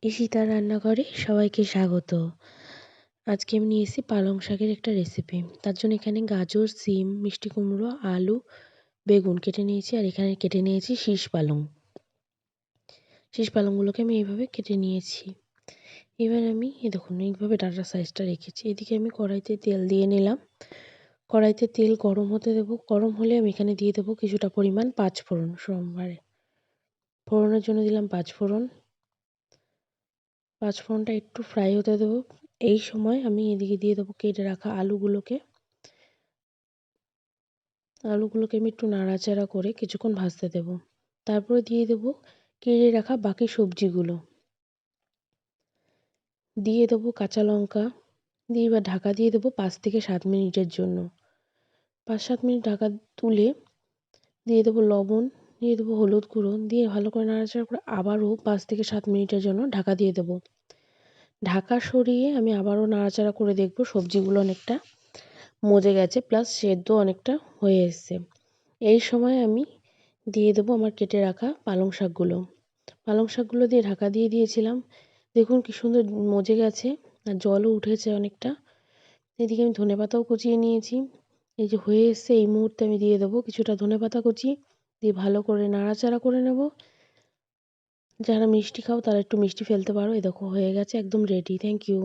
ঈশিতার রান্নাঘরে সবাইকে স্বাগত। আজকে আমি নিয়ে এসেছি পালং শাকের একটা রেসিপি। তার জন্য এখানে গাজর, সিম, মিষ্টি কুমড়ো, আলু, বেগুন কেটে নিয়েছি আর এখানে কেটে নিয়েছি শীষ পালং। শীষ পালংগুলোকে আমি এইভাবে কেটে নিয়েছি। এবার আমি দেখুন এইভাবে ডাঁটা সাইজটা রেখেছি। এদিকে আমি কড়াইতে তেল দিয়ে নিলাম। কড়াইতে তেল গরম হতে দেবো। গরম হলে আমি এখানে দিয়ে দেবো কিছুটা পরিমাণ পাঁচফোড়ন। ফোড়নের জন্য দিলাম পাঁচফোড়ন। পাঁচফোড়নটা একটু ফ্রাই হতে দেবো। এই সময় আমি এদিকে দিয়ে দেবো কেটে রাখা আলুগুলোকে আমি একটু নাড়াচাড়া করে কিছুক্ষণ ভাজতে দেবো। তারপরে দিয়ে দেবো কেটে রাখা বাকি সবজিগুলো। দিয়ে দেবো কাঁচা লঙ্কা। দিয়ে এবার ঢাকা দিয়ে দেবো 5 থেকে 7 মিনিটের জন্য। 5-7 মিনিট ঢাকা তুলে দিয়ে দেবো লবণ, দিয়ে দেবো হলুদ গুঁড়ো, দিয়ে ভালো করে নাড়াচাড়া করে আবারও 5 থেকে 7 মিনিটের জন্য ঢাকা দিয়ে দেবো। ঢাকা সরিয়ে আমি আবারও নাড়াচাড়া করে দেখবো সবজিগুলো অনেকটা মজে গেছে, প্লাস সেদ্ধ অনেকটা হয়ে এসছে। এই সময় আমি দিয়ে দেবো আমার কেটে রাখা পালং শাকগুলো। পালং শাকগুলো দিয়ে ঢাকা দিয়ে দিয়েছিলাম। দেখুন কি সুন্দর মজে গেছে আর জলও উঠেছে অনেকটা। এদিকে আমি ধনেপাতাও কুচিয়ে নিয়েছি। এই যে হয়ে এসছে, এই মুহূর্তে আমি দিয়ে দেবো কিছুটা ধনেপাতা কুচি, দিয়ে ভালো করে নাড়াচাড়া করে নেব। যারা মিষ্টি খাও তারা একটু মিষ্টি ফেলতে পারো। এই দেখো হয়ে গেছে, একদম রেডি। Thank you.